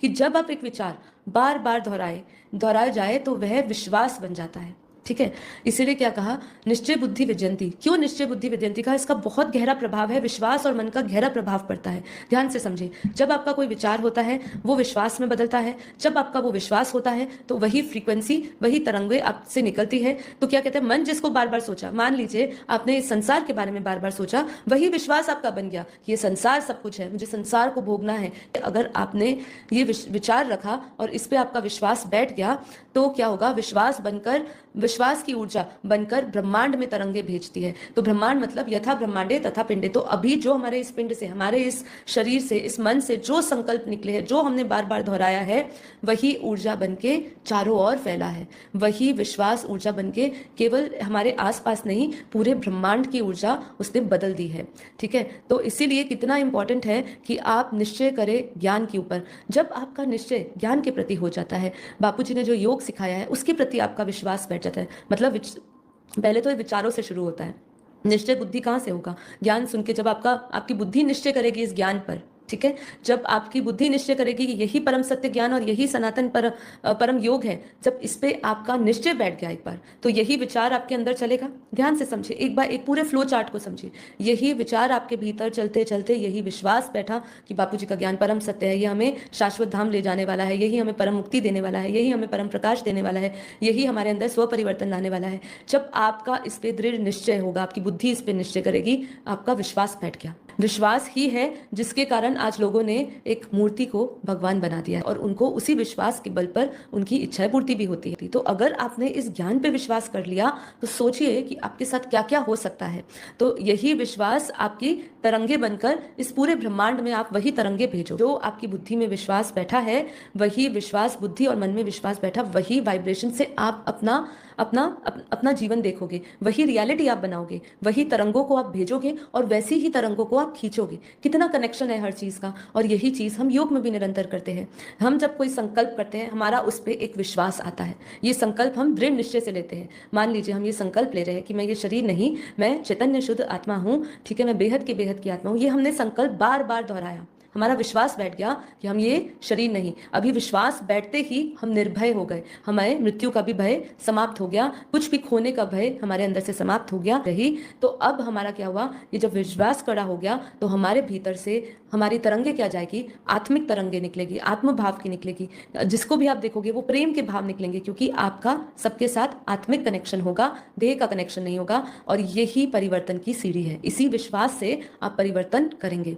कि जब आप एक विचार बार बार दोहराया जाए तो वह विश्वास बन जाता है। ठीक है, इसीलिए क्या कहा, निश्चय बुद्धि विजयंती। क्यों निश्चय बुद्धि विजयंती कहा? इसका बहुत गहरा प्रभाव है, विश्वास और मन का गहरा प्रभाव पड़ता है। ध्यान से समझिए, जब आपका कोई विचार होता है वो विश्वास में बदलता है, जब आपका वो विश्वास होता है तो वही फ्रीक्वेंसी, वही तरंगें आपसे निकलती है। तो क्या कहते हैं, मन जिसको बार बार सोचा, मान लीजिए आपने इस संसार के बारे में बार बार सोचा, वही विश्वास आपका बन गया, ये संसार सब कुछ है, मुझे संसार को भोगना है। अगर आपने ये विचार रखा और इस पे आपका विश्वास बैठ गया तो क्या होगा, विश्वास बनकर, विश्वास की ऊर्जा बनकर ब्रह्मांड में तरंगे भेजती है। तो ब्रह्मांड मतलब यथा ब्रह्मांडे तथा पिंडे। तो अभी जो हमारे इस पिंड से, हमारे इस शरीर से, इस मन से जो संकल्प निकले हैं, जो हमने बार बार दोहराया है, वही ऊर्जा बनके चारों ओर फैला है। वही विश्वास ऊर्जा बनके केवल हमारे आसपास नहीं, पूरे ब्रह्मांड की ऊर्जा उसने बदल दी है। ठीक है, तो इसीलिए कितना इंपॉर्टेंट है कि आप निश्चय करें ज्ञान के ऊपर। जब आपका निश्चय ज्ञान के प्रति हो जाता है, बापूजी ने जो योग सिखाया है उसके प्रति आपका विश्वास बैठ जाता है। मतलब पहले तो ये विचारों से शुरू होता है। निश्चय बुद्धि कहाँ से होगा? ज्ञान सुन के, जब आपकी बुद्धि निश्चय करेगी इस ज्ञान पर, ठीक है, जब आपकी बुद्धि निश्चय करेगी कि यही परम सत्य ज्ञान और यही सनातन परम योग है, जब इस पे आपका निश्चय बैठ गया एक बार, तो यही विचार आपके अंदर चलेगा। ध्यान से समझिए, एक बार एक पूरे फ्लो चार्ट को समझिए। यही विचार आपके भीतर चलते चलते यही विश्वास बैठा कि बापू जी का ज्ञान परम सत्य है, ये हमें शाश्वत धाम ले जाने वाला है, यही हमें परम मुक्ति देने वाला है, यही हमें परम प्रकाश देने वाला है, यही हमारे अंदर स्व परिवर्तन लाने वाला है। जब आपका इस पे दृढ़ निश्चय होगा, आपकी बुद्धि इस पे निश्चय करेगी, आपका विश्वास बैठ गया। विश्वास ही है जिसके कारण आज लोगों ने एक मूर्ति को भगवान बना दिया है और उनको उसी विश्वास के बल पर उनकी इच्छाएं पूर्ति भी होती है। तो अगर आपने इस ज्ञान पे विश्वास कर लिया तो सोचिए कि आपके साथ क्या क्या हो सकता है। तो यही विश्वास आपकी तरंगे बनकर इस पूरे ब्रह्मांड में आप वही तरंगे भेजो। जो आपकी बुद्धि में विश्वास बैठा है, वही विश्वास, बुद्धि और मन में विश्वास बैठा, वही वाइब्रेशन से आप अपना जीवन देखोगे, वही रियलिटी आप बनाओगे, वही तरंगों को आप भेजोगे और वैसी ही तरंगों को आप खींचोगे। कितना कनेक्शन है हर चीज का। और यही चीज हम योग में भी निरंतर करते हैं। हम जब कोई संकल्प करते हैं, हमारा उस पर एक विश्वास आता है। ये संकल्प हम दृढ़ निश्चय से लेते हैं। मान लीजिए हम ये संकल्प ले रहे हैं कि मैं ये शरीर नहीं, मैं चैतन्य शुद्ध आत्मा हूँ, ठीक है, मैं बेहद की आत्मा हूँ। ये हमने संकल्प बार बार दोहराया, हमारा विश्वास बैठ गया कि हम ये शरीर नहीं। अभी विश्वास बैठते ही हम निर्भय हो गए, हमें मृत्यु का भी भय समाप्त हो गया, कुछ भी खोने का भय हमारे अंदर से समाप्त हो गया रही। तो अब हमारा क्या हुआ, ये जब विश्वास कड़ा हो गया तो हमारे भीतर से हमारी तरंगे क्या जाएगी, आत्मिक तरंगे निकलेगी, आत्म भाव की निकलेगी। जिसको भी आप देखोगे वो प्रेम के भाव निकलेंगे, क्योंकि आपका सबके साथ आत्मिक कनेक्शन होगा, देह का कनेक्शन नहीं होगा। और यही परिवर्तन की सीढ़ी है, इसी विश्वास से आप परिवर्तन करेंगे।